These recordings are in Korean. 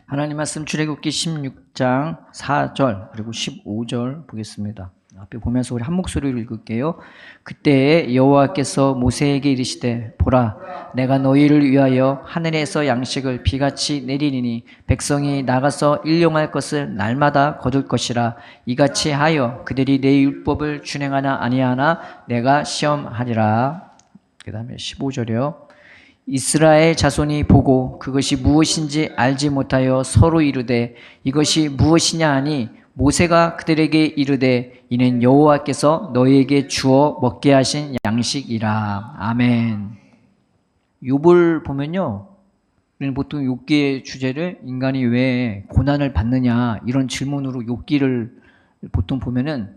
하나님 말씀 출애굽기 16장 4절 그리고 15절 보겠습니다. 앞에 보면서 우리 한 목소리로 읽을게요. 그때 여호와께서 모세에게 이르시되 보라 내가 너희를 위하여 하늘에서 양식을 비같이 내리리니 백성이 나가서 일용할 것을 날마다 거둘 것이라. 이같이 하여 그들이 내 율법을 준행하나 아니하나 내가 시험하리라. 그 다음에 15절이요. 이스라엘 자손이 보고 그것이 무엇인지 알지 못하여 서로 이르되 이것이 무엇이냐 하니 모세가 그들에게 이르되 이는 여호와께서 너희에게 주어 먹게 하신 양식이라. 아멘. 욥을 보면요, 우리는 보통 욥기의 주제를 인간이 왜 고난을 받느냐 이런 질문으로 욥기를 보통 보면은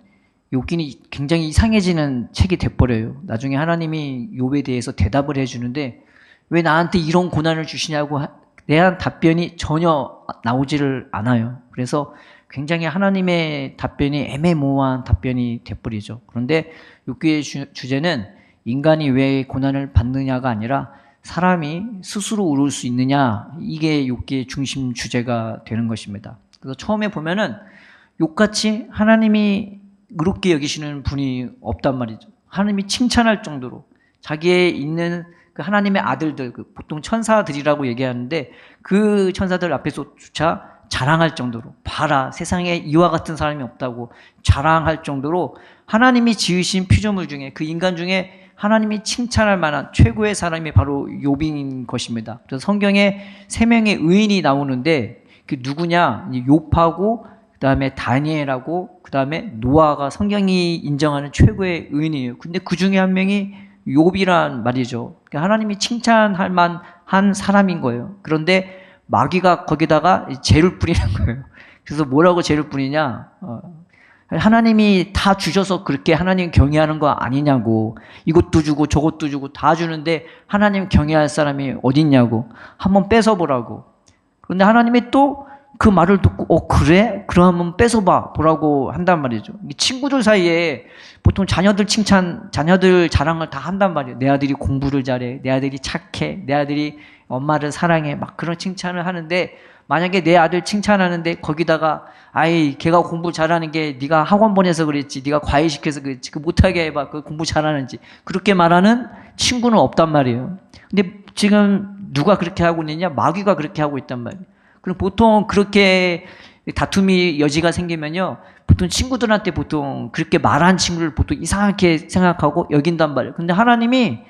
욥기는 굉장히 이상해지는 책이 돼버려요. 나중에 하나님이 욥에 대해서 대답을 해주는데 왜 나한테 이런 고난을 주시냐고 대한 답변이 전혀 나오지를 않아요. 그래서 굉장히 하나님의 답변이 애매모호한 답변이 돼버리죠. 그런데 욥기의 주제는 인간이 왜 고난을 받느냐가 아니라 사람이 스스로 오를 수 있느냐, 이게 욥기의 중심 주제가 되는 것입니다. 그래서 처음에 보면은 욥같이 하나님이 의롭게 여기시는 분이 없단 말이죠. 하나님이 칭찬할 정도로 자기의 있는 그 하나님의 아들들, 보통 천사들이라고 얘기하는데 그 천사들 앞에서조차 자랑할 정도로, 봐라 세상에 이와 같은 사람이 없다고 자랑할 정도로 하나님이 지으신 피조물 중에, 그 인간 중에 하나님이 칭찬할 만한 최고의 사람이 바로 욥인 것입니다. 그래서 성경에 3명의 의인이 나오는데 그 누구냐? 욥하고 그 다음에 다니엘하고 그 다음에 노아가 성경이 인정하는 최고의 의인이에요. 근데 그 중에 한 명이 욥이란 말이죠. 하나님이 칭찬할 만한 사람인 거예요. 그런데 마귀가 거기다가 죄를 뿌리는 거예요. 그래서 뭐라고 죄를 뿌리냐? 하나님이 다 주셔서 그렇게 하나님 경외하는 거 아니냐고. 이것도 주고 저것도 주고 다 주는데 하나님 경외할 사람이 어딨냐고. 한번 뺏어보라고. 그런데 하나님이 또 그 말을 듣고 그래? 그럼 한번 뺏어봐 보라고 한단 말이죠. 친구들 사이에 보통 자녀들 자랑을 다 한단 말이에요. 내 아들이 공부를 잘해, 내 아들이 착해, 내 아들이 엄마를 사랑해, 막 그런 칭찬을 하는데, 만약에 내 아들 칭찬하는데 거기다가 아이 걔가 공부 잘하는 게 네가 학원 보내서 그랬지, 네가 과외시켜서 그랬지, 그 못하게 해봐, 그 공부 잘하는지, 그렇게 말하는 친구는 없단 말이에요. 근데 지금 누가 그렇게 하고 있느냐? 마귀가 그렇게 하고 있단 말이에요. 그럼 보통 그렇게 다툼이 여지가 생기면요, 보통 친구들한테 보통 그렇게 말한 친구를 보통 이상하게 생각하고 여긴단 말이에요. 근데 하나님이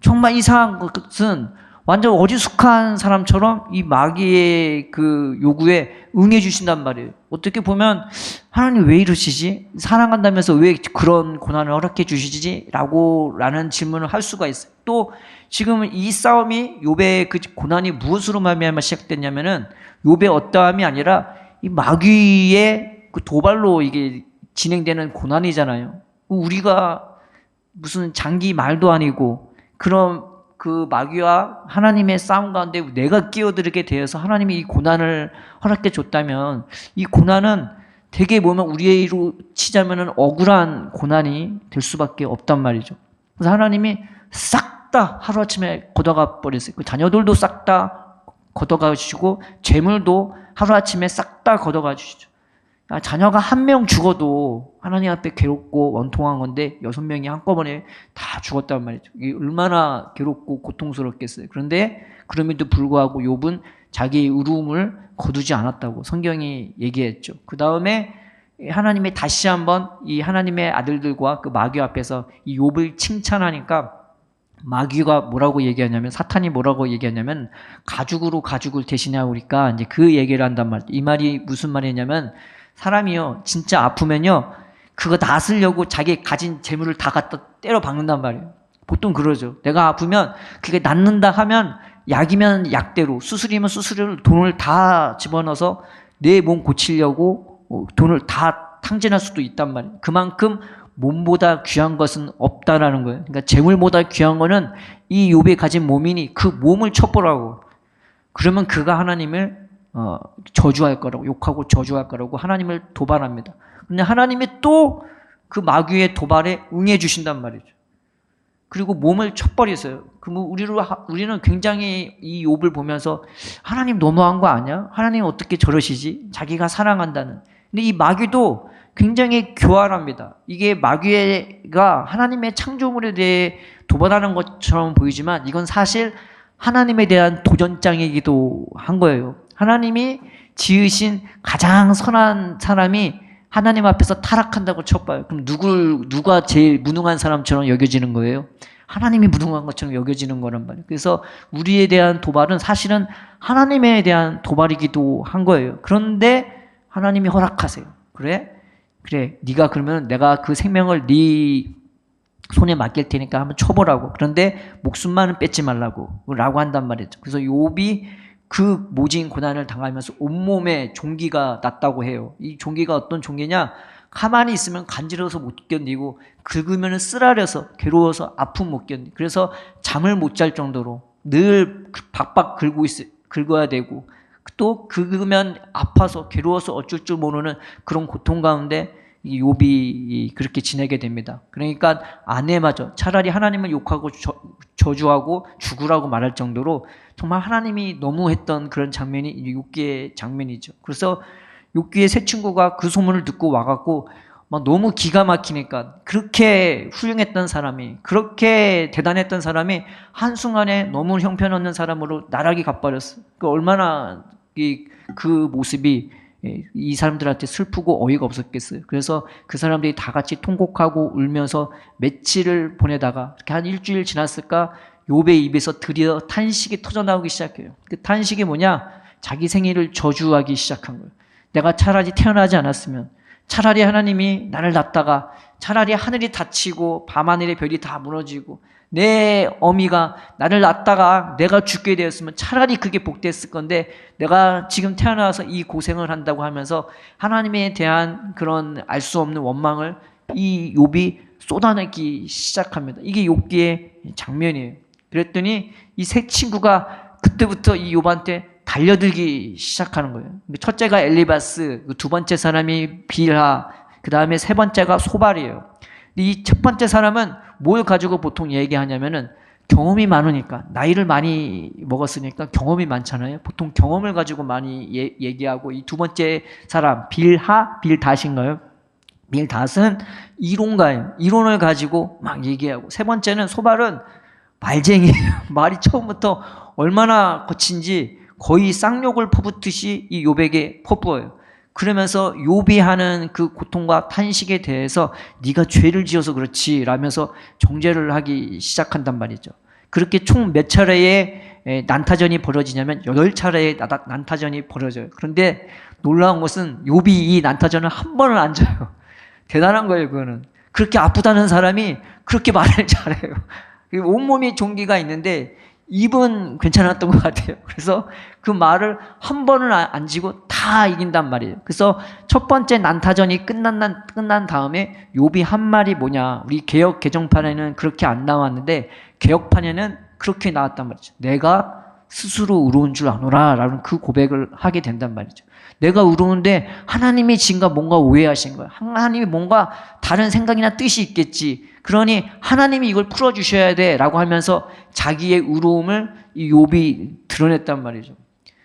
정말 이상한 것은 완전 어리숙한 사람처럼 이 마귀의 그 요구에 응해 주신단 말이에요. 어떻게 보면 하나님 왜 이러시지? 사랑한다면서 왜 그런 고난을 허락해 주시지? 라는 질문을 할 수가 있어요. 또 지금 이 싸움이, 욥의 그 고난이 무엇으로 말미암아 시작됐냐면은 욥의 어떠함이 아니라 이 마귀의 그 도발로 이게 진행되는 고난이잖아요. 우리가 무슨 장기 말도 아니고 그런 그 마귀와 하나님의 싸움 가운데 내가 끼어들게 되어서 하나님이 이 고난을 허락해 줬다면, 이 고난은 되게 보면 우리로 치자면은 억울한 고난이 될 수밖에 없단 말이죠. 그래서 하나님이 싹 다 하루아침에 걷어가 버렸어요. 그 자녀들도 싹 다 걷어가 주시고 재물도 하루아침에 싹 다 걷어가 주시죠. 자녀가 한 명 죽어도 하나님 앞에 괴롭고 원통한 건데 6명이 한꺼번에 다 죽었단 말이죠. 이게 얼마나 괴롭고 고통스럽겠어요. 그런데 그럼에도 불구하고 욥은 자기의 의로움을 거두지 않았다고 성경이 얘기했죠. 그 다음에 하나님이 다시 한번 이 하나님의 아들들과 그 마귀 앞에서 이 욥을 칭찬하니까 마귀가 뭐라고 얘기하냐면, 사탄이 뭐라고 얘기하냐면 가죽으로 가죽을 대신하고 그러니까 이제 그 얘기를 한단 말이에요. 이 말이 무슨 말이냐면, 사람이요 진짜 아프면요 그거 낫으려고 자기 가진 재물을 다 갖다 때려 박는단 말이에요. 보통 그러죠. 내가 아프면 그게 낫는다 하면 약이면 약대로, 수술이면 수술을 돈을 다 집어넣어서 내 몸 고치려고 돈을 다 탕진할 수도 있단 말이에요. 그만큼 몸보다 귀한 것은 없다라는 거예요. 그러니까 재물보다 귀한 거는 이 욥이 가진 몸이니 그 몸을 첩보라고. 그러면 그가 하나님을 저주할 거라고, 욕하고 저주할 거라고 하나님을 도발합니다. 근데 하나님이 또 그 마귀의 도발에 응해 주신단 말이죠. 그리고 몸을 쳐버렸어요. 우리는 굉장히 이 욥을 보면서 하나님 너무한 거 아니야? 하나님 어떻게 저러시지? 자기가 사랑한다는. 근데 이 마귀도 굉장히 교활합니다. 이게 마귀가 하나님의 창조물에 대해 도발하는 것처럼 보이지만 이건 사실 하나님에 대한 도전장이기도 한 거예요. 하나님이 지으신 가장 선한 사람이 하나님 앞에서 타락한다고 쳐봐요. 그럼 누가 제일 무능한 사람처럼 여겨지는 거예요? 하나님이 무능한 것처럼 여겨지는 거란 말이에요. 그래서 우리에 대한 도발은 사실은 하나님에 대한 도발이기도 한 거예요. 그런데 하나님이 허락하세요. 그래, 네가 그러면 내가 그 생명을 네 손에 맡길 테니까 한번 쳐보라고. 그런데 목숨만은 뺏지 말라고 한단 말이죠. 그래서 욥이 그 모진 고난을 당하면서 온몸에 종기가 났다고 해요. 이 종기가 어떤 종기냐? 가만히 있으면 간지러워서 못 견디고 긁으면 쓰라려서 괴로워서 아픔 못 견디. 그래서 잠을 못 잘 정도로 늘 박박 긁어야 되고 또 긁으면 아파서 괴로워서 어쩔 줄 모르는 그런 고통 가운데 이 욥이 그렇게 지내게 됩니다. 그러니까 아내마저 차라리 하나님을 욕하고 저주하고 죽으라고 말할 정도로 정말 하나님이 너무했던 그런 장면이 욥기의 장면이죠. 그래서 욥기의 세 친구가 그 소문을 듣고 와갖고 막 너무 기가 막히니까 그렇게 훌륭했던 사람이 그렇게 대단했던 사람이 한순간에 너무 형편없는 사람으로 나락이 가버렸어. 얼마나 그 모습이 이 사람들한테 슬프고 어이가 없었겠어요. 그래서 그 사람들이 다 같이 통곡하고 울면서 며칠을 보내다가 이렇게 한 일주일 지났을까 욥의 입에서 드디어 탄식이 터져나오기 시작해요. 그 탄식이 뭐냐? 자기 생일을 저주하기 시작한 거예요. 내가 차라리 태어나지 않았으면, 차라리 하나님이 나를 낳다가 차라리 하늘이 닫히고 밤하늘의 별이 다 무너지고 내 어미가 나를 낳다가 내가 죽게 되었으면 차라리 그게 복됐을 건데 내가 지금 태어나서 이 고생을 한다고 하면서 하나님에 대한 그런 알 수 없는 원망을 이 욥이 쏟아내기 시작합니다. 이게 욥기의 장면이에요. 그랬더니 이 세 친구가 그때부터 이 욥한테 달려들기 시작하는 거예요. 첫째가 엘리바스, 두 번째 사람이 빌하, 그 다음에 세 번째가 소발이에요. 이 첫 번째 사람은 뭘 가지고 보통 얘기하냐면은 경험이 많으니까, 나이를 많이 먹었으니까 경험이 많잖아요. 보통 경험을 가지고 많이 얘기하고, 이 두 번째 사람 빌닷인가요? 빌닷은 이론가예요. 이론을 가지고 막 얘기하고, 세 번째는 소발은 말쟁이에요. 말이 처음부터 얼마나 거친지 거의 쌍욕을 퍼붓듯이 이 욥에게 퍼부어요. 그러면서 욥이 하는 그 고통과 탄식에 대해서 네가 죄를 지어서 그렇지 라면서 정죄를 하기 시작한단 말이죠. 그렇게 총 몇 차례의 난타전이 벌어지냐면 8차례의 난타전이 벌어져요. 그런데 놀라운 것은 욥이 이 난타전을 한 번을 안 져요. 대단한 거예요. 그거는. 그렇게 아프다는 사람이 그렇게 말을 잘해요. 온몸이 종기가 있는데 입은 괜찮았던 것 같아요. 그래서 그 말을 한 번을 안 지고 다 이긴단 말이에요. 그래서 첫 번째 난타전이 끝난 다음에 욥이 한 말이 뭐냐. 우리 개역 개정판에는 그렇게 안 나왔는데 개역판에는 그렇게 나왔단 말이죠. 내가 스스로 의로운 줄 아노라 라는 그 고백을 하게 된단 말이죠. 내가 의로운데 하나님이 지금가 뭔가 오해하신 거야. 하나님이 뭔가 다른 생각이나 뜻이 있겠지. 그러니 하나님이 이걸 풀어주셔야 돼 라고 하면서 자기의 의로움을 이 욥이 드러냈단 말이죠.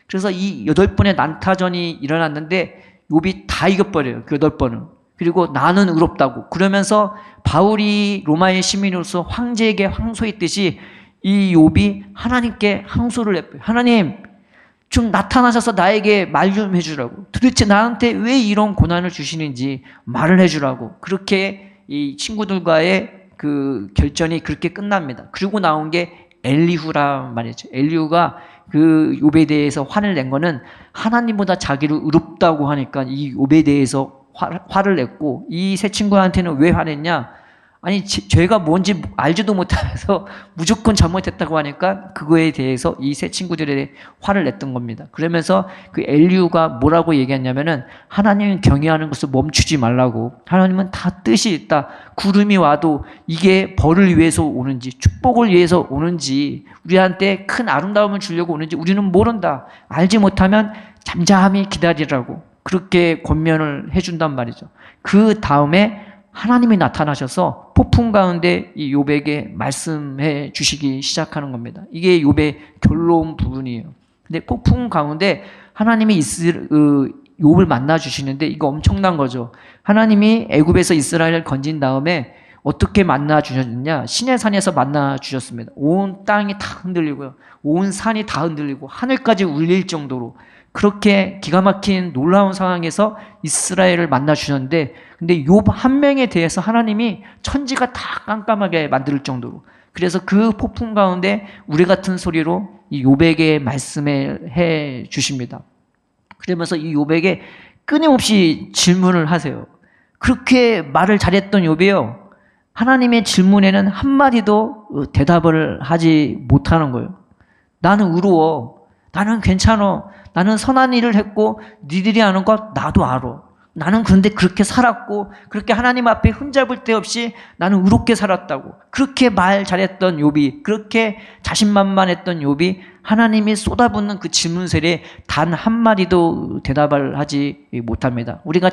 그래서 이 8번의 난타전이 일어났는데 욥이 다 이겨버려요. 그 8번을. 그리고 나는 의롭다고. 그러면서 바울이 로마의 시민으로서 황제에게 항소했듯이 이 욥이 하나님께 항소를 했어요. 하나님, 좀 나타나셔서 나에게 말 좀 해주라고. 도대체 나한테 왜 이런 고난을 주시는지 말을 해주라고. 그렇게 이 친구들과의 그 결전이 그렇게 끝납니다. 그리고 나온 게 엘리후란 말이죠. 엘리후가 그 욥에 대해서 화를 낸 거는 하나님보다 자기를 의롭다고 하니까 이 욥에 대해서 화를 냈고, 이 세 친구한테는 왜 화냈냐? 아니 죄가 뭔지 알지도 못하면서 무조건 잘못했다고 하니까 그거에 대해서 이 세 친구들에 화를 냈던 겁니다. 그러면서 그 엘리후가 뭐라고 얘기했냐면은 하나님은 경외하는 것을 멈추지 말라고. 하나님은 다 뜻이 있다. 구름이 와도 이게 벌을 위해서 오는지 축복을 위해서 오는지 우리한테 큰 아름다움을 주려고 오는지 우리는 모른다. 알지 못하면 잠잠히 기다리라고 그렇게 권면을 해준단 말이죠. 그 다음에 하나님이 나타나셔서 폭풍 가운데 이 욥에게 말씀해 주시기 시작하는 겁니다. 이게 욥의 결론 부분이에요. 근데 폭풍 가운데 하나님이 욥을 만나 주시는데 이거 엄청난 거죠. 하나님이 애굽에서 이스라엘을 건진 다음에 어떻게 만나 주셨느냐? 시내산에서 만나 주셨습니다. 온 땅이 다 흔들리고요. 온 산이 다 흔들리고 하늘까지 울릴 정도로 그렇게 기가 막힌 놀라운 상황에서 이스라엘을 만나 주셨는데, 근데 욥 한 명에 대해서 하나님이 천지가 다 깜깜하게 만들 정도로, 그래서 그 폭풍 가운데 우리 같은 소리로 이 욥에게 말씀해 주십니다. 그러면서 이 욥에게 끊임없이 질문을 하세요. 그렇게 말을 잘했던 욥이요, 하나님의 질문에는 한마디도 대답을 하지 못하는 거예요. 나는 의로워. 나는 괜찮아. 나는 선한 일을 했고 니들이 아는 것 나도 알아. 나는 그런데 그렇게 살았고 그렇게 하나님 앞에 흠잡을 데 없이 나는 의롭게 살았다고. 그렇게 말 잘했던 욥이, 그렇게 자신만만했던 욥이 하나님이 쏟아붓는 그 질문세례에 단 한마디도 대답을 하지 못합니다. 우리가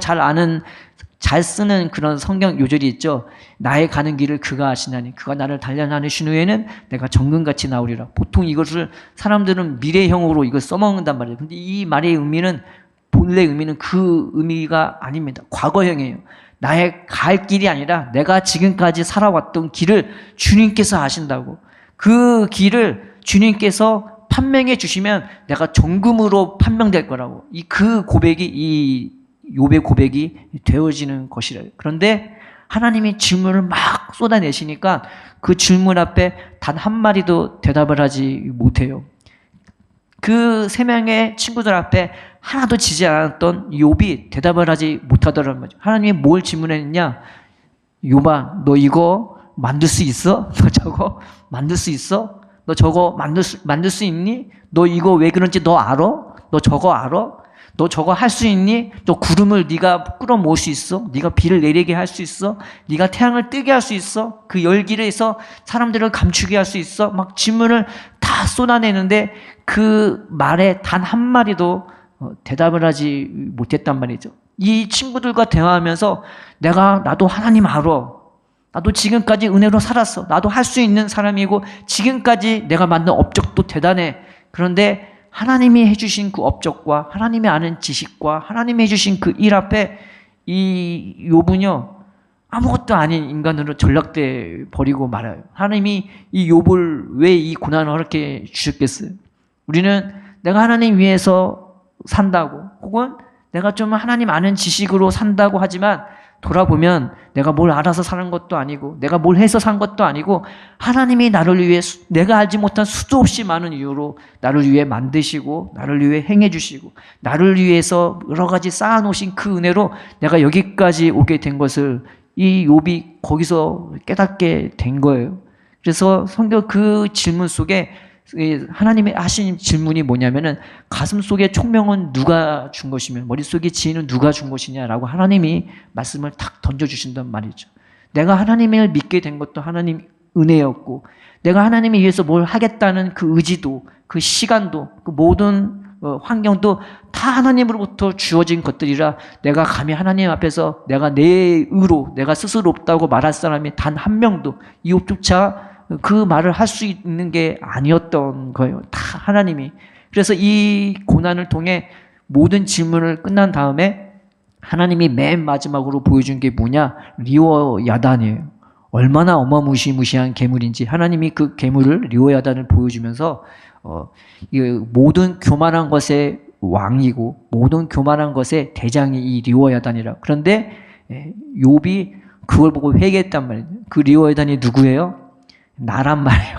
잘 쓰는 그런 성경 요절이 있죠. 나의 가는 길을 그가 아시나니 그가 나를 단련하신 후에는 내가 정금같이 나오리라. 보통 이것을 사람들은 미래형으로 이걸 써먹는단 말이에요. 근데 이 말의 의미는, 본래 의미는 그 의미가 아닙니다. 과거형이에요. 나의 갈 길이 아니라 내가 지금까지 살아왔던 길을 주님께서 아신다고. 그 길을 주님께서 판명해 주시면 내가 정금으로 판명될 거라고. 그 고백이, 이 욥의 고백이 되어지는 것이래요. 그런데 하나님이 질문을 막 쏟아내시니까 그 질문 앞에 단 한마디도 대답을 하지 못해요. 그 세 명의 친구들 앞에 하나도 지지 않았던 욥이 대답을 하지 못하더란 말이죠. 하나님이 뭘 질문했냐? 욥아, 너 이거 만들 수 있어? 너 저거 만들 수 있어? 너 저거 만들 수 있니? 너 이거 왜 그런지 너 알아? 너 저거 알아? 너 저거 할 수 있니? 너 구름을 네가 끌어모을 수 있어? 네가 비를 내리게 할 수 있어? 네가 태양을 뜨게 할 수 있어? 그 열기를 해서 사람들을 감추게 할 수 있어? 막 질문을 다 쏟아내는데 그 말에 단 한마디도 대답을 하지 못했단 말이죠. 이 친구들과 대화하면서 나도 하나님 알아. 나도 지금까지 은혜로 살았어. 나도 할 수 있는 사람이고 지금까지 내가 만든 업적도 대단해. 그런데 하나님이 해주신 그 업적과 하나님이 아는 지식과 하나님이 해주신 그 일 앞에 이 욥은요, 아무것도 아닌 인간으로 전락돼 버리고 말아요. 하나님이 이 욥을 왜 이 고난을 허락해 주셨겠어요? 우리는 내가 하나님 위해서 산다고, 혹은 내가 좀 하나님 아는 지식으로 산다고 하지만 돌아보면 내가 뭘 알아서 사는 것도 아니고 내가 뭘 해서 산 것도 아니고 하나님이 나를 위해 내가 알지 못한 수도 없이 많은 이유로 나를 위해 만드시고 나를 위해 행해 주시고 나를 위해서 여러 가지 쌓아놓으신 그 은혜로 내가 여기까지 오게 된 것을 이 욥이 거기서 깨닫게 된 거예요. 그래서 성경 그 질문 속에 하나님의 하신 질문이 뭐냐면은 가슴 속에 총명은 누가 준 것이며 머릿속에 지혜는 누가 준 것이냐라고 하나님이 말씀을 탁 던져주신단 말이죠. 내가 하나님을 믿게 된 것도 하나님 은혜였고 내가 하나님을 위해서 뭘 하겠다는 그 의지도 그 시간도 그 모든 환경도 다 하나님으로부터 주어진 것들이라 내가 감히 하나님 앞에서 내가 내 의로 내가 스스로 없다고 말할 사람이 단 한 명도 욥조차 그 말을 할 수 있는 게 아니었던 거예요. 다 하나님이. 그래서 이 고난을 통해 모든 질문을 끝난 다음에 하나님이 맨 마지막으로 보여준 게 뭐냐? 리워야단이에요. 얼마나 어마무시무시한 괴물인지 하나님이 그 괴물을 리워야단을 보여주면서 모든 교만한 것의 왕이고 모든 교만한 것의 대장이 이 리워야단이라. 그런데 욥이 그걸 보고 회개했단 말이에요. 그 리워야단이 누구예요? 나란 말이에요.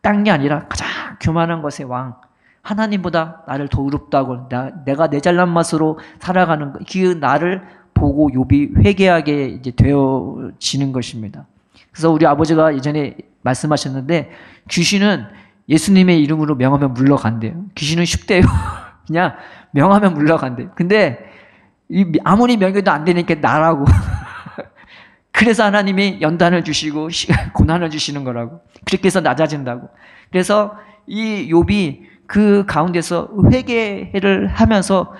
딴 게 아니라 가장 교만한 것의 왕, 하나님보다 나를 더 의롭다고 내가 내 잘난 맛으로 살아가는 그 나를 보고 욥이 회개하게 이제 되어지는 것입니다. 그래서 우리 아버지가 예전에 말씀하셨는데 귀신은 예수님의 이름으로 명하면 물러간대요. 귀신은 쉽대요. 그냥 명하면 물러간대요. 근데 아무리 명해도 안 되니까 나라고. 그래서 하나님이 연단을 주시고 고난을 주시는 거라고. 그렇게 해서 낮아진다고. 그래서 이 욥이 그 가운데서 회개를 하면서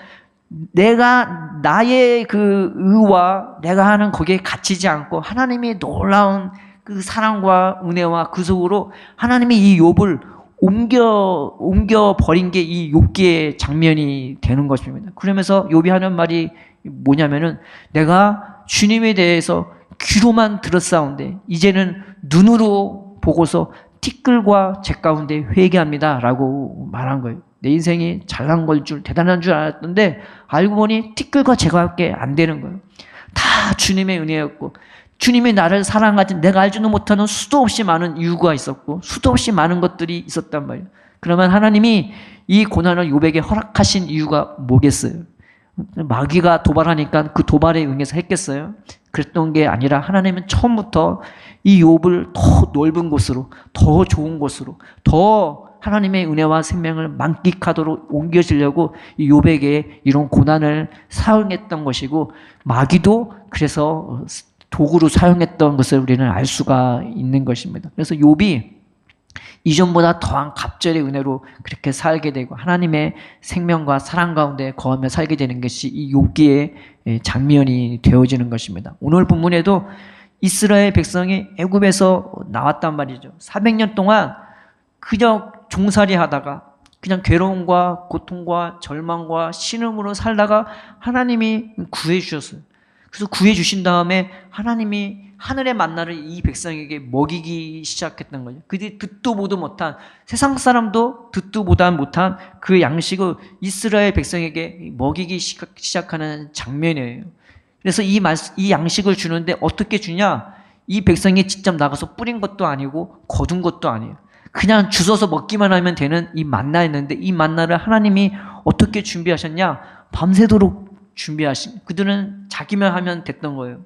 내가 나의 그 의와 내가 하는 거기에 갇히지 않고 하나님의 놀라운 그 사랑과 은혜와 그 속으로 하나님이 이 욥을 옮겨 버린 게 이 욥기의 장면이 되는 것입니다. 그러면서 욥이 하는 말이 뭐냐면은 내가 주님에 대해서 귀로만 들었사온데 이제는 눈으로 보고서 티끌과 재 가운데 회개합니다 라고 말한 거예요. 내 인생이 잘난 걸 줄, 대단한 줄 알았던데 알고 보니 티끌과 재밖에 안 되는 거예요. 다 주님의 은혜였고 주님이 나를 사랑하지 내가 알지도 못하는 수도 없이 많은 이유가 있었고 수도 없이 많은 것들이 있었단 말이에요. 그러면 하나님이 이 고난을 욥에게 허락하신 이유가 뭐겠어요? 마귀가 도발하니까 그 도발에 응해서 했겠어요? 그랬던 게 아니라 하나님은 처음부터 이 욥을 더 넓은 곳으로, 더 좋은 곳으로, 더 하나님의 은혜와 생명을 만끽하도록 옮겨지려고 이 욥에게 이런 고난을 사용했던 것이고 마귀도 그래서 도구로 사용했던 것을 우리는 알 수가 있는 것입니다. 그래서 욥이 이전보다 더한 갑절의 은혜로 그렇게 살게 되고 하나님의 생명과 사랑 가운데 거하며 살게 되는 것이 이 욥기의 장면이 되어지는 것입니다. 오늘 본문에도 이스라엘 백성이 애굽에서 나왔단 말이죠. 400년 동안 그저 종살이 하다가 그냥 괴로움과 고통과 절망과 신음으로 살다가 하나님이 구해 주셨어요. 그래서 구해 주신 다음에 하나님이 하늘의 만나를 이 백성에게 먹이기 시작했던 거죠. 그들이 듣도 보도 못한, 세상 사람도 듣도 보도 못한 그 양식을 이스라엘 백성에게 먹이기 시작하는 장면이에요. 그래서 이 양식을 주는데 어떻게 주냐? 이 백성이 직접 나가서 뿌린 것도 아니고 거둔 것도 아니에요. 그냥 주워서 먹기만 하면 되는 이 만나였는데 이 만나를 하나님이 어떻게 준비하셨냐? 밤새도록 준비하신, 그들은 자기만 하면 됐던 거예요.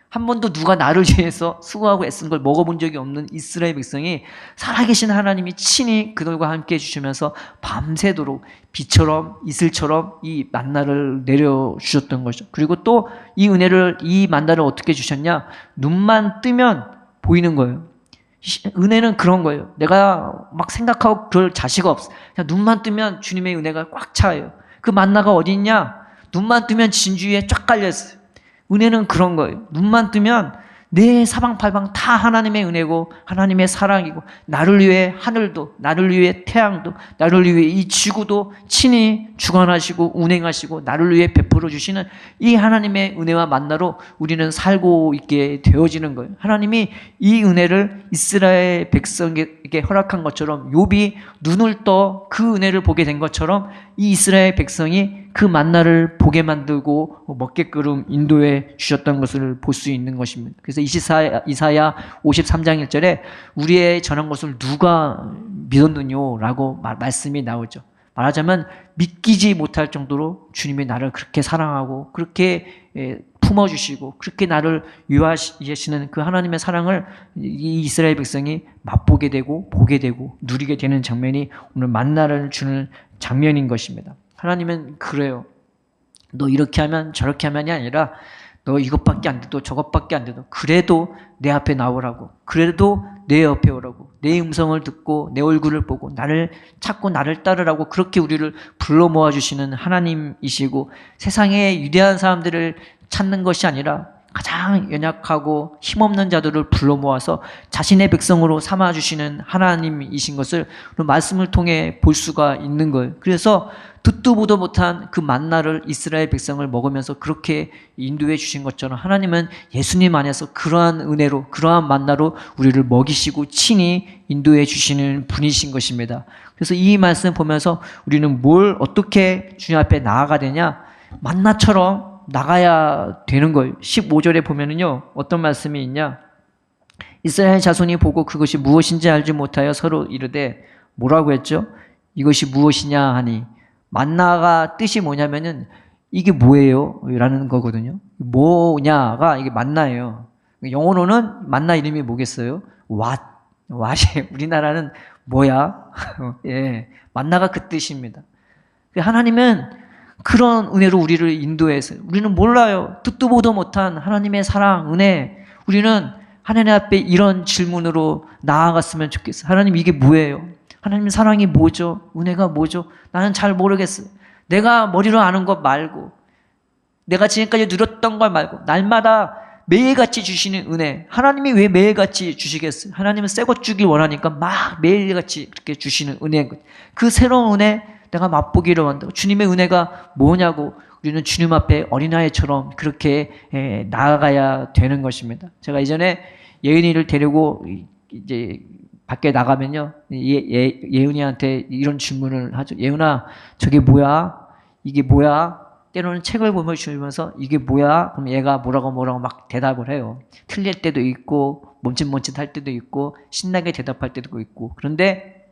한 번도 누가 나를 위해서 수고하고 애쓴 걸 먹어본 적이 없는 이스라엘 백성이 살아계신 하나님이 친히 그들과 함께 해주시면서 밤새도록 비처럼 이슬처럼 이 만나를 내려주셨던 거죠. 그리고 또 이 은혜를, 이 만나를 어떻게 주셨냐? 눈만 뜨면 보이는 거예요. 은혜는 그런 거예요. 내가 막 생각하고 그럴 자시가 없어. 그냥 눈만 뜨면 주님의 은혜가 꽉 차요. 그 만나가 어디 있냐? 눈만 뜨면 진주에 쫙 깔려있어요. 은혜는 그런 거예요. 눈만 뜨면 내 사방팔방 다 하나님의 은혜고 하나님의 사랑이고 나를 위해 하늘도, 나를 위해 태양도, 나를 위해 이 지구도 친히 주관하시고 운행하시고 나를 위해 베풀어 주시는 이 하나님의 은혜와 만나로 우리는 살고 있게 되어지는 거예요. 하나님이 이 은혜를 이스라엘 백성에게 허락한 것처럼 욥이 눈을 떠 그 은혜를 보게 된 것처럼 이 이스라엘 백성이 그 만나를 보게 만들고 먹게끔 인도해 주셨던 것을 볼 수 있는 것입니다. 그래서 이사야 53장 1절에 우리의 전한 것을 누가 믿었느뇨? 라고 말씀이 나오죠. 말하자면 믿기지 못할 정도로 주님이 나를 그렇게 사랑하고 그렇게 품어주시고 그렇게 나를 유하시는 그 하나님의 사랑을 이 이스라엘 백성이 맛보게 되고 보게 되고 누리게 되는 장면이 오늘 만나를 주는 장면인 것입니다. 하나님은 그래요. 너 이렇게 하면 저렇게 하면이 아니라 너 이것밖에 안 돼도 저것밖에 안 돼도 그래도 내 앞에 나오라고, 그래도 내 옆에 오라고, 내 음성을 듣고 내 얼굴을 보고 나를 찾고 나를 따르라고 그렇게 우리를 불러 모아주시는 하나님이시고 세상의 위대한 사람들을 찾는 것이 아니라 가장 연약하고 힘없는 자들을 불러 모아서 자신의 백성으로 삼아주시는 하나님이신 것을 말씀을 통해 볼 수가 있는 거예요. 그래서 듣도 보도 못한 그 만나를 이스라엘 백성을 먹으면서 그렇게 인도해 주신 것처럼 하나님은 예수님 안에서 그러한 은혜로 그러한 만나로 우리를 먹이시고 친히 인도해 주시는 분이신 것입니다. 그래서 이 말씀 보면서 우리는 뭘 어떻게 주님 앞에 나아가 되냐? 만나처럼 나가야 되는 거예요. 15절에 보면은요, 어떤 말씀이 있냐? 이스라엘 자손이 보고 그것이 무엇인지 알지 못하여 서로 이르되 뭐라고 했죠? 이것이 무엇이냐 하니 만나가 뜻이 뭐냐면은 이게 뭐예요? 라는 거거든요. 뭐냐가 이게 만나예요. 영어로는 만나 이름이 뭐겠어요? 왓이 우리나라는 뭐야? 예, 만나가 그 뜻입니다. 하나님은 그런 은혜로 우리를 인도해서 우리는 몰라요. 듣도 보도 못한 하나님의 사랑, 은혜. 우리는 하나님 앞에 이런 질문으로 나아갔으면 좋겠어요. 하나님 이게 뭐예요? 하나님 사랑이 뭐죠? 은혜가 뭐죠? 나는 잘 모르겠어요. 내가 머리로 아는 것 말고 내가 지금까지 누렸던 걸 말고 날마다 매일같이 주시는 은혜. 하나님이 왜 매일같이 주시겠어요? 하나님은 새 것 주길 원하니까 막 매일같이 그렇게 주시는 은혜. 그 새로운 은혜 내가 맛보기를 원한다고. 주님의 은혜가 뭐냐고. 우리는 주님 앞에 어린아이처럼 그렇게 나아가야 되는 것입니다. 제가 이전에 예은이를 데리고 이제 밖에 나가면요, 예은이한테 이런 질문을 하죠. 예은아, 저게 뭐야? 이게 뭐야? 때로는 책을 보여주면서 이게 뭐야? 그럼 얘가 뭐라고 막 대답을 해요. 틀릴 때도 있고 멈칫멈칫할 때도 있고 신나게 대답할 때도 있고. 그런데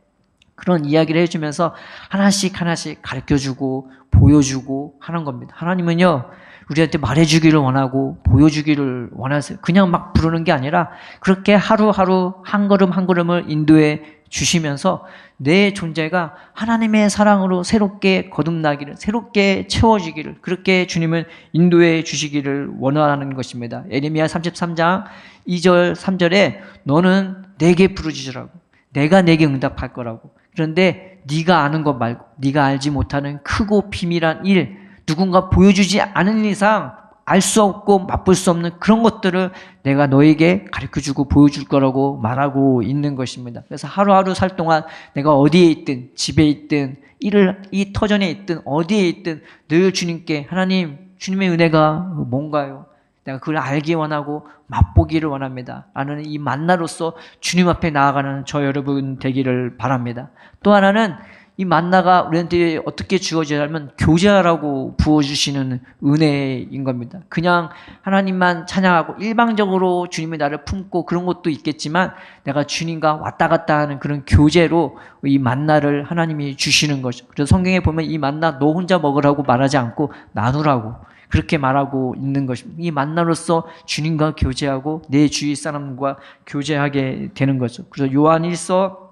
그런 이야기를 해주면서 하나씩 가르쳐주고 보여주고 하는 겁니다. 하나님은요, 우리한테 말해주기를 원하고 보여주기를 원하세요. 그냥 막 부르는 게 아니라 그렇게 하루하루 한 걸음 한 걸음을 인도해 주시면서 내 존재가 하나님의 사랑으로 새롭게 거듭나기를, 새롭게 채워지기를, 그렇게 주님은 인도해 주시기를 원하는 것입니다. 예레미야 33장 2절 3절에 너는 내게 부르짖으라고, 내가 내게 응답할 거라고. 그런데 네가 아는 것 말고, 네가 알지 못하는 크고 비밀한 일, 누군가 보여주지 않은 이상 알 수 없고 맛볼 수 없는 그런 것들을 내가 너에게 가르쳐주고 보여줄 거라고 말하고 있는 것입니다. 그래서 하루하루 살 동안 내가 어디에 있든, 집에 있든, 이 터전에 있든, 어디에 있든 늘 주님께, 하나님, 주님의 은혜가 뭔가요? 내가 그걸 알기 원하고 맛보기를 원합니다. 라는 이 만나로서 주님 앞에 나아가는 저 여러분 되기를 바랍니다. 또 하나는 이 만나가 우리한테 어떻게 주어지냐면 교제하라고 부어주시는 은혜인 겁니다. 그냥 하나님만 찬양하고 일방적으로 주님이 나를 품고 그런 것도 있겠지만 내가 주님과 왔다 갔다 하는 그런 교제로 이 만나를 하나님이 주시는 거죠. 그래서 성경에 보면 이 만나 너 혼자 먹으라고 말하지 않고 나누라고 그렇게 말하고 있는 것입니다. 이 만나로서 주님과 교제하고 내 주위 사람과 교제하게 되는 거죠. 그래서 요한 1서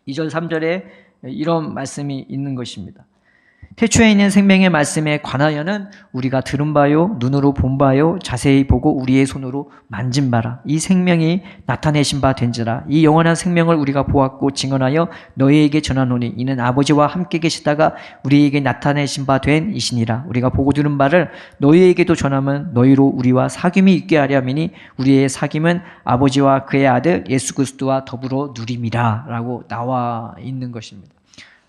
2절 3절에 이런 말씀이 있는 것입니다. 태초에 있는 생명의 말씀에 관하여는 우리가 들은 바요, 눈으로 본 바요, 자세히 보고 우리의 손으로 만진 바라. 이 생명이 나타내신 바 된지라. 이 영원한 생명을 우리가 보았고 증언하여 너희에게 전하노니 이는 아버지와 함께 계시다가 우리에게 나타내신 바 된 이시니라. 우리가 보고 들은 바를 너희에게도 전하면 너희로 우리와 사귐이 있게 하려 함이니 우리의 사귐은 아버지와 그의 아들 예수 그리스도와 더불어 누림이라 라고 나와 있는 것입니다.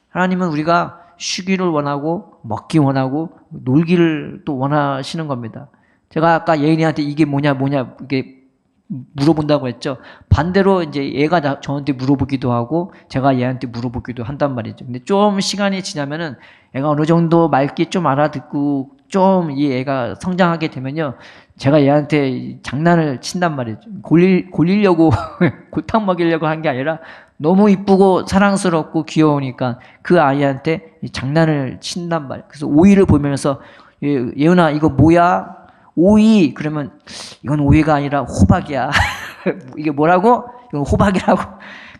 하나님은 우리가 쉬기를 원하고 먹기 원하고 놀기를 또 원하시는 겁니다. 제가 아까 예인이한테 이게 뭐냐 이게 물어본다고 했죠. 반대로 이제 얘가 저한테 물어보기도 하고 제가 얘한테 물어보기도 한단 말이죠. 근데 좀 시간이 지나면은 애가 어느 정도 말귀 좀 알아듣고 좀 이 애가 성장하게 되면요, 제가 얘한테 장난을 친단 말이죠. 골리려고 골탕 먹이려고 한 게 아니라 너무 이쁘고 사랑스럽고 귀여우니까 그 아이한테 장난을 친단 말이에요. 그래서 오이를 보면서 예은아 이거 뭐야? 오이. 그러면 이건 오이가 아니라 호박이야. 이게 뭐라고? 이건 호박이라고.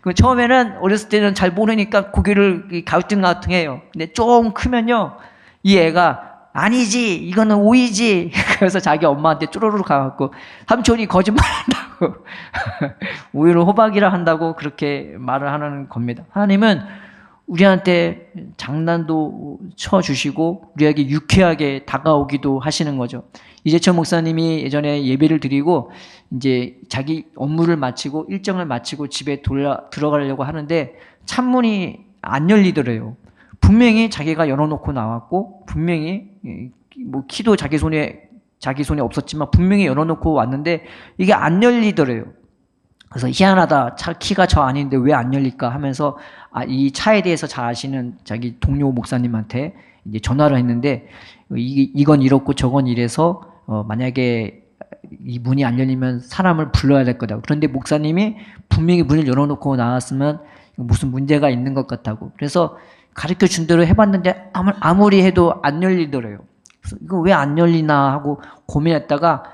그 처음에는 어렸을 때는 잘 모르니까 고개를 가우뚱가우뚱해요. 근데 좀 크면요, 이 애가 아니지, 이거는 오이지. 그래서 자기 엄마한테 쪼로로 가갖고 삼촌이 거짓말한다고 오이를 호박이라 한다고 그렇게 말을 하는 겁니다. 하나님은 우리한테 장난도 쳐주시고 우리에게 유쾌하게 다가오기도 하시는 거죠. 이재철 목사님이 예전에 예배를 드리고 이제 자기 업무를 마치고 일정을 마치고 집에 들어가려고 하는데 창문이 안 열리더래요. 분명히 자기가 열어놓고 나왔고 분명히 뭐 키도 자기 손에 없었지만 분명히 열어놓고 왔는데 이게 안 열리더래요. 그래서 희한하다. 키가 저 아닌데 왜 안 열릴까 하면서 이 차에 대해서 잘 아시는 자기 동료 목사님한테 이제 전화를 했는데 이건 이렇고 저건 이래서 만약에 이 문이 안 열리면 사람을 불러야 될 거다. 그런데 목사님이 분명히 문을 열어놓고 나왔으면 무슨 문제가 있는 것 같다고. 그래서 가르쳐 준 대로 해봤는데 아무리 해도 안 열리더래요. 그래서 이거 왜 안 열리나 하고 고민했다가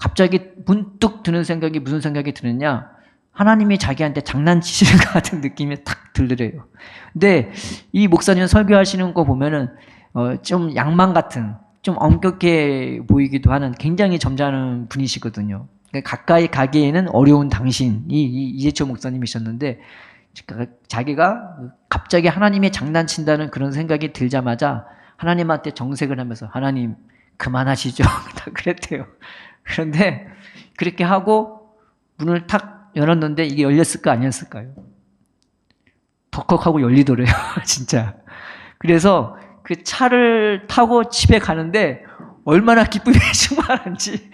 갑자기 문득 드는 생각이 무슨 생각이 드느냐, 하나님이 자기한테 장난치시는 것 같은 느낌이 탁 들더래요. 근데 이 목사님 설교하시는 거 보면은 좀 양만 같은, 좀 엄격해 보이기도 하는 굉장히 점잖은 분이시거든요. 그러니까 가까이 가기에는 어려운 당신이 이재철 목사님이셨는데 자기가 갑자기 하나님이 장난친다는 그런 생각이 들자마자 하나님한테 정색을 하면서 하나님 그만하시죠. 다 그랬대요. 그런데 그렇게 하고 문을 탁 열었는데 이게 열렸을까 안 열렸을까요? 덜컥하고 열리더래요. 진짜. 그래서 그 차를 타고 집에 가는데 얼마나 기쁨이 충만한지,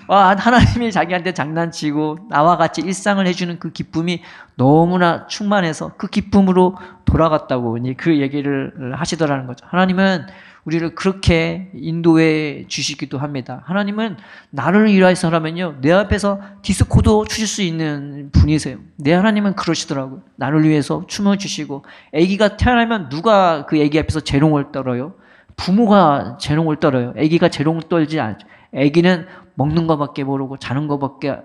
와, 하나님이 자기한테 장난치고 나와 같이 일상을 해주는 그 기쁨이 너무나 충만해서 그 기쁨으로 돌아갔다고 그 얘기를 하시더라는 거죠. 하나님은 우리를 그렇게 인도해 주시기도 합니다. 하나님은 나를 위해서라면요, 내 앞에서 디스코도 추실 수 있는 분이세요. 내 하나님은 그러시더라고요. 나를 위해서 춤을 추시고, 아기가 태어나면 누가 그 아기 앞에서 재롱을 떨어요? 부모가 재롱을 떨어요. 아기가 재롱을 떨지 않죠. 아기는 먹는 것밖에 모르고 자는 것밖에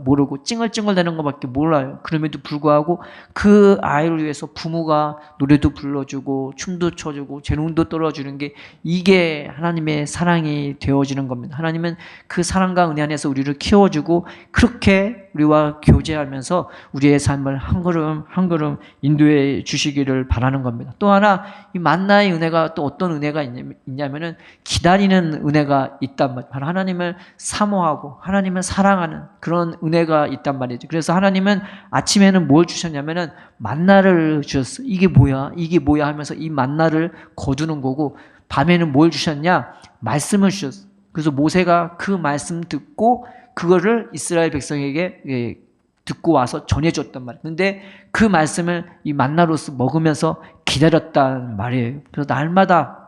모르고 찡얼찡얼대는 것밖에 몰라요. 그럼에도 불구하고 그 아이를 위해서 부모가 노래도 불러주고 춤도 춰주고 재롱도 떨어주는 게, 이게 하나님의 사랑이 되어지는 겁니다. 하나님은 그 사랑과 은혜 안에서 우리를 키워주고 그렇게 우리와 교제하면서 우리의 삶을 한 걸음 한 걸음 인도해 주시기를 바라는 겁니다. 또 하나, 이 만나의 은혜가 또 어떤 은혜가 있냐면은 기다리는 은혜가 있단 말이에요. 하나님을 사모하고 하나님을 사랑하는 그런 은혜가 있단 말이죠. 그래서 하나님은 아침에는 뭘 주셨냐면은 만나를 주셨어요. 이게 뭐야? 이게 뭐야? 하면서 이 만나를 거두는 거고, 밤에는 뭘 주셨냐? 말씀을 주셨어요. 그래서 모세가 그 말씀 듣고 그거를 이스라엘 백성에게 듣고 와서 전해줬단 말이에요. 근데 그 말씀을 이 만나로서 먹으면서 기다렸단 말이에요. 그래서 날마다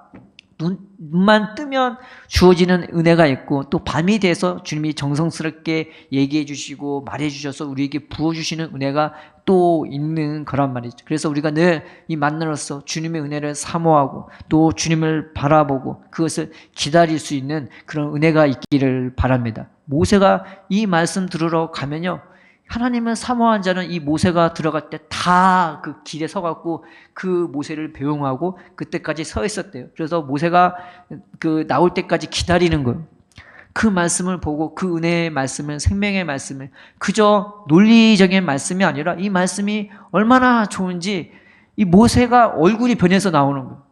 눈만 뜨면 주어지는 은혜가 있고, 또 밤이 돼서 주님이 정성스럽게 얘기해 주시고 말해 주셔서 우리에게 부어주시는 은혜가 또 있는 거란 말이죠. 그래서 우리가 늘 이 만나로서 주님의 은혜를 사모하고 또 주님을 바라보고 그것을 기다릴 수 있는 그런 은혜가 있기를 바랍니다. 모세가 이 말씀 들으러 가면요, 하나님을 사모한 자는 이 모세가 들어갈 때 다 그 길에 서갖고 그 모세를 배웅하고 그때까지 서 있었대요. 그래서 모세가 그 나올 때까지 기다리는 거예요. 그 말씀을 보고 그 은혜의 말씀을, 생명의 말씀을, 그저 논리적인 말씀이 아니라 이 말씀이 얼마나 좋은지 이 모세가 얼굴이 변해서 나오는 거예요.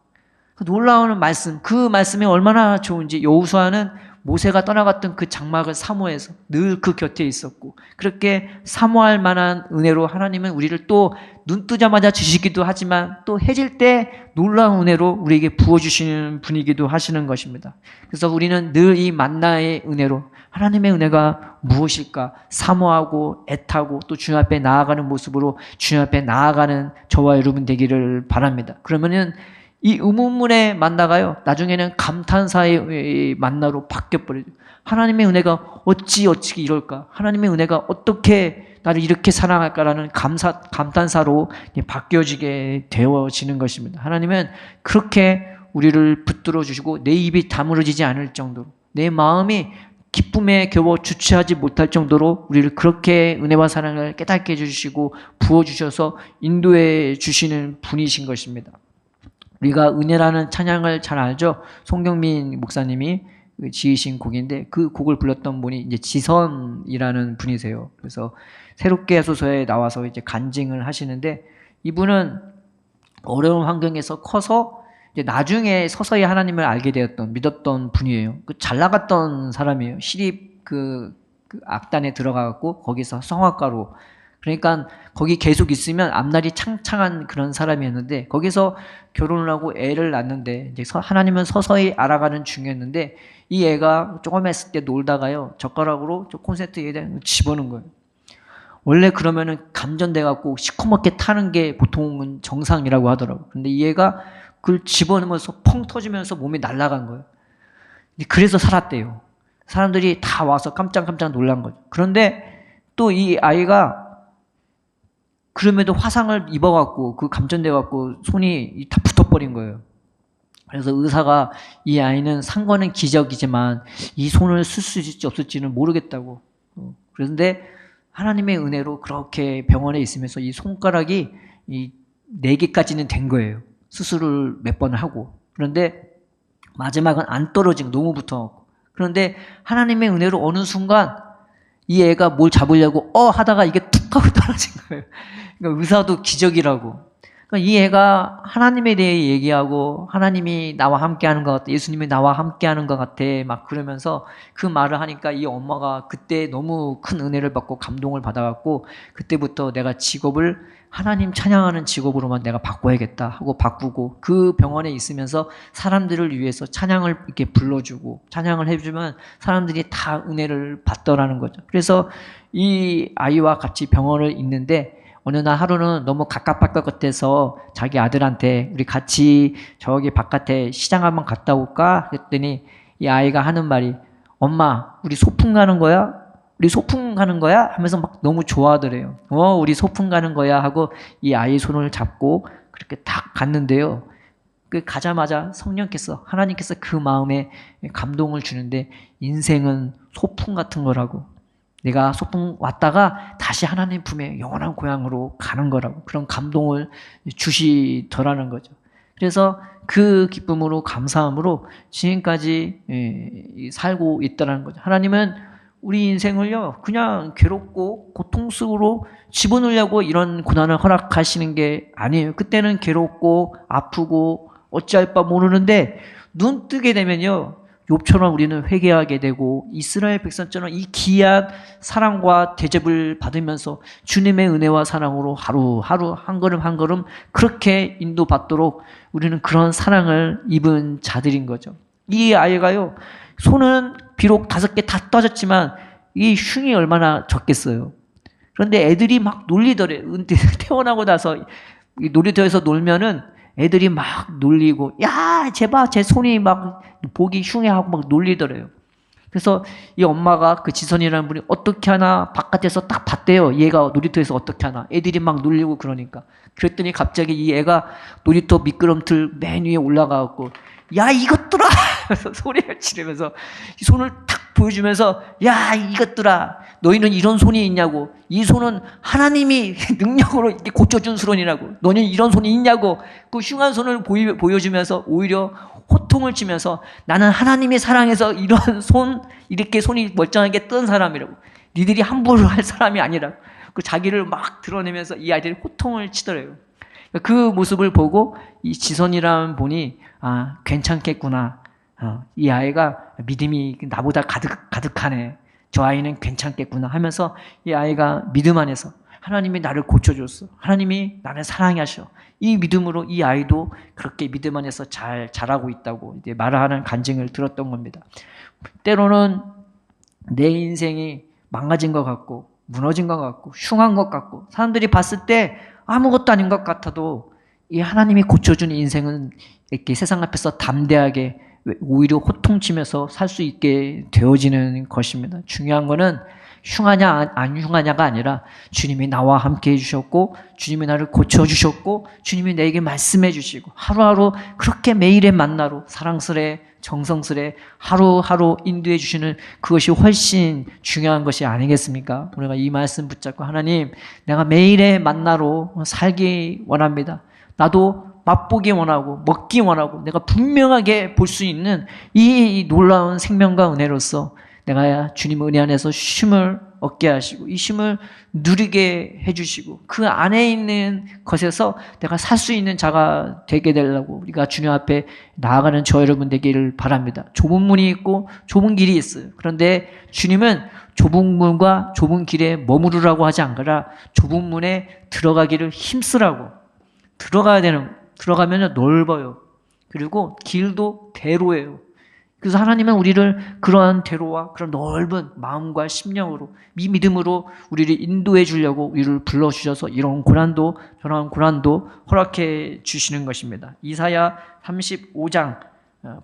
그 놀라운 말씀, 그 말씀이 얼마나 좋은지 여호수아는 모세가 떠나갔던 그 장막을 사모해서 늘 그 곁에 있었고, 그렇게 사모할 만한 은혜로 하나님은 우리를 또 눈 뜨자마자 주시기도 하지만 또 해질 때 놀라운 은혜로 우리에게 부어주시는 분이기도 하시는 것입니다. 그래서 우리는 늘 이 만나의 은혜로 하나님의 은혜가 무엇일까 사모하고 애타고 또 주님 앞에 나아가는 모습으로 주님 앞에 나아가는 저와 여러분 되기를 바랍니다. 그러면은 이 의문문의 만나가요, 나중에는 감탄사의 만나로 바뀌어버리죠. 하나님의 은혜가 어찌 이럴까? 하나님의 은혜가 어떻게 나를 이렇게 사랑할까라는 감탄사로 바뀌어지게 되어지는 것입니다. 하나님은 그렇게 우리를 붙들어 주시고 내 입이 다물어지지 않을 정도로, 내 마음이 기쁨에 겨워 주체하지 못할 정도로 우리를 그렇게 은혜와 사랑을 깨닫게 해주시고 부어주셔서 인도해 주시는 분이신 것입니다. 우리가 은혜라는 찬양을 잘 알죠? 송경민 목사님이 지으신 곡인데, 그 곡을 불렀던 분이 이제 지선이라는 분이세요. 그래서 새롭게 소서에 나와서 이제 간증을 하시는데, 이분은 어려운 환경에서 커서 이제 나중에 서서히 하나님을 알게 되었던, 믿었던 분이에요. 잘 나갔던 사람이에요. 시립 그 악단에 들어가갖고 거기서 성악가로, 그러니까 거기 계속 있으면 앞날이 창창한 그런 사람이었는데, 거기서 결혼을 하고 애를 낳는데 이제 하나님은 서서히 알아가는 중이었는데, 이 애가 조금 했을 때 놀다가요, 젓가락으로 저 콘센트에다 집어넣은 거예요. 원래 그러면은 감전돼 갖고 시커멓게 타는 게 보통은 정상이라고 하더라고요. 근데 이 애가 그걸 집어넣으면서 펑 터지면서 몸이 날아간 거예요. 그래서 살았대요. 사람들이 다 와서 깜짝깜짝 놀란 거죠. 그런데 또 이 아이가 그럼에도 화상을 입어갖고 그 감전돼갖고 손이 다 붙어버린 거예요. 그래서 의사가 이 아이는 산 거는 기적이지만 이 손을 쓸 수 있을지 없을지는 모르겠다고. 그런데 하나님의 은혜로 그렇게 병원에 있으면서 이 손가락이 이 4개까지는 된 거예요. 수술을 몇 번 하고. 그런데 마지막은 안 떨어진, 너무 붙어갖고. 그런데 하나님의 은혜로 어느 순간 이 애가 뭘 잡으려고 하다가 이게 툭 하고 떨어진 거예요. 그러니까 의사도 기적이라고. 이 애가 하나님에 대해 얘기하고 하나님이 나와 함께하는 것 같아, 예수님이 나와 함께하는 것 같아 막 그러면서 그 말을 하니까 이 엄마가 그때 너무 큰 은혜를 받고 감동을 받아갖고 그때부터 내가 직업을 하나님 찬양하는 직업으로만 내가 바꿔야겠다 하고 바꾸고 그 병원에 있으면서 사람들을 위해서 찬양을 이렇게 불러주고 찬양을 해주면 사람들이 다 은혜를 받더라는 거죠. 그래서 이 아이와 같이 병원을 있는데 어느 날 하루는 너무 갑갑할 것 같아서 자기 아들한테 우리 같이 저기 바깥에 시장 한번 갔다 올까? 그랬더니 이 아이가 하는 말이 엄마 우리 소풍 가는 거야? 우리 소풍 가는 거야? 하면서 막 너무 좋아하더래요. 우리 소풍 가는 거야 하고 이 아이 손을 잡고 그렇게 딱 갔는데요. 그 가자마자 성령께서 하나님께서 그 마음에 감동을 주는데 인생은 소풍 같은 거라고. 내가 소풍 왔다가 다시 하나님 품에 영원한 고향으로 가는 거라고 그런 감동을 주시더라는 거죠. 그래서 그 기쁨으로 감사함으로 지금까지 살고 있다는 거죠. 하나님은 우리 인생을요 그냥 괴롭고 고통 속으로 집어넣으려고 이런 고난을 허락하시는 게 아니에요. 그때는 괴롭고 아프고 어찌할 바 모르는데 눈 뜨게 되면요 욥처럼 우리는 회개하게 되고 이스라엘 백성처럼 이 귀한 사랑과 대접을 받으면서 주님의 은혜와 사랑으로 하루하루 한 걸음 한 걸음 그렇게 인도받도록 우리는 그런 사랑을 입은 자들인 거죠. 이 아이가요 손은 비록 5개 다 떠졌지만 이 흉이 얼마나 적겠어요. 그런데 애들이 막 놀리더래. 태어나고 나서 놀이터에서 놀면은 애들이 막 놀리고 야 쟤봐 쟤 손이 막 보기 흉해하고 막 놀리더래요. 그래서 이 엄마가 그 지선이라는 분이 어떻게 하나 바깥에서 딱 봤대요. 얘가 놀이터에서 어떻게 하나 애들이 막 놀리고 그러니까 그랬더니 갑자기 이 애가 놀이터 미끄럼틀 맨 위에 올라가갖고 야 이것들아 하면서 소리를 지르면서 손을 탁 보여주면서 야 이것들아 너희는 이런 손이 있냐고 이 손은 하나님이 능력으로 이렇게 고쳐준 손이라고 너는 이런 손이 있냐고 그 흉한 손을 보여주면서 오히려 호통을 치면서 나는 하나님의 사랑에서 이런 이렇게 손이 멀쩡하게 뜬 사람이라고 니들이 함부로 할 사람이 아니라 그 자기를 막 드러내면서 이 아이들이 호통을 치더래요. 그 모습을 보고 이 지선이라는 분이 아 괜찮겠구나. 이 아이가 믿음이 나보다 가득하네. 저 아이는 괜찮겠구나 하면서 이 아이가 믿음 안에서 하나님이 나를 고쳐줬어. 하나님이 나를 사랑하셔. 이 믿음으로 이 아이도 그렇게 믿음 안에서 잘 자라고 있다고 이제 말하는 간증을 들었던 겁니다. 때로는 내 인생이 망가진 것 같고 무너진 것 같고 흉한 것 같고 사람들이 봤을 때 아무것도 아닌 것 같아도 이 하나님이 고쳐준 인생은 이렇게 세상 앞에서 담대하게 오히려 호통치면서 살 수 있게 되어지는 것입니다. 중요한 거는 흉하냐 안 흉하냐가 아니라 주님이 나와 함께 해주셨고 주님이 나를 고쳐주셨고 주님이 내게 말씀해 주시고 하루하루 그렇게 매일의 만나로 사랑스레 정성스레 하루하루 인도해 주시는 그것이 훨씬 중요한 것이 아니겠습니까? 우리가 이 말씀 붙잡고 하나님 내가 매일의 만나로 살기 원합니다. 나도 맛보기 원하고 먹기 원하고 내가 분명하게 볼 수 있는 이 놀라운 생명과 은혜로서 내가 주님 은혜 안에서 쉼을 얻게 하시고 이 쉼을 누리게 해주시고 그 안에 있는 것에서 내가 살 수 있는 자가 되게 되려고 우리가 주님 앞에 나아가는 저 여러분 되기를 바랍니다. 좁은 문이 있고 좁은 길이 있어요. 그런데 주님은 좁은 문과 좁은 길에 머무르라고 하지 않거나 좁은 문에 들어가기를 힘쓰라고 들어가면 넓어요. 그리고 길도 대로예요. 그래서 하나님은 우리를 그러한 대로와 그런 넓은 마음과 심령으로 이 믿음으로 우리를 인도해 주려고 우리를 불러주셔서 이런 고난도 저런 고난도 허락해 주시는 것입니다. 이사야 35장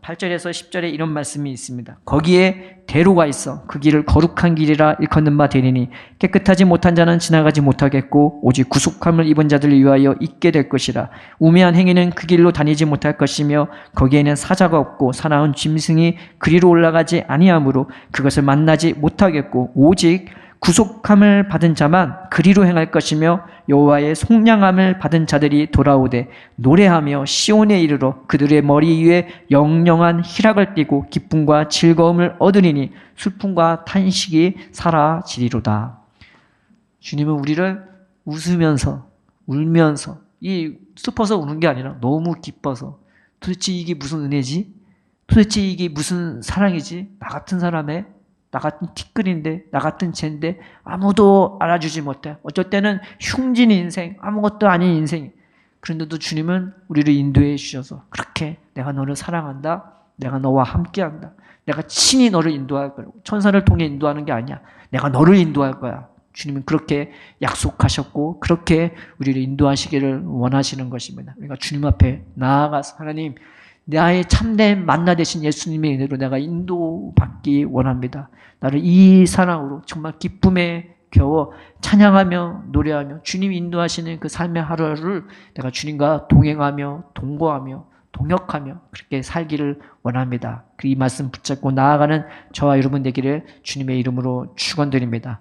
8절에서 10절에 이런 말씀이 있습니다. 거기에 대로가 있어 그 길을 거룩한 길이라 일컫는 바 되리니 깨끗하지 못한 자는 지나가지 못하겠고 오직 구속함을 입은 자들을 위하여 있게 될 것이라. 우매한 행위는 그 길로 다니지 못할 것이며 거기에는 사자가 없고 사나운 짐승이 그리로 올라가지 아니하므로 그것을 만나지 못하겠고 오직 구속함을 받은 자만 그리로 행할 것이며 여호와의 속량함을 받은 자들이 돌아오되 노래하며 시온에 이르러 그들의 머리 위에 영영한 희락을 띠고 기쁨과 즐거움을 얻으리니 슬픔과 탄식이 사라지리로다. 주님은 우리를 웃으면서 울면서 이 슬퍼서 우는 게 아니라 너무 기뻐서 도대체 이게 무슨 은혜지? 도대체 이게 무슨 사랑이지? 나 같은 사람의 나 같은 티끌인데 나 같은 쟤인데 아무도 알아주지 못해. 어쩔 때는 흉진 인생, 아무것도 아닌 인생. 그런데도 주님은 우리를 인도해 주셔서 그렇게 내가 너를 사랑한다. 내가 너와 함께한다. 내가 친히 너를 인도할 거라고. 천사를 통해 인도하는 게 아니야. 내가 너를 인도할 거야. 주님은 그렇게 약속하셨고 그렇게 우리를 인도하시기를 원하시는 것입니다. 우리가 주님 앞에 나아가서 하나님 나의 참된 만나 되신 예수님의 은혜로 내가 인도받기 원합니다. 나를 이 사랑으로 정말 기쁨에 겨워 찬양하며 노래하며 주님이 인도하시는 그 삶의 하루하루를 내가 주님과 동행하며 동거하며 동역하며 그렇게 살기를 원합니다. 이 말씀 붙잡고 나아가는 저와 여러분 되기를 주님의 이름으로 축원드립니다.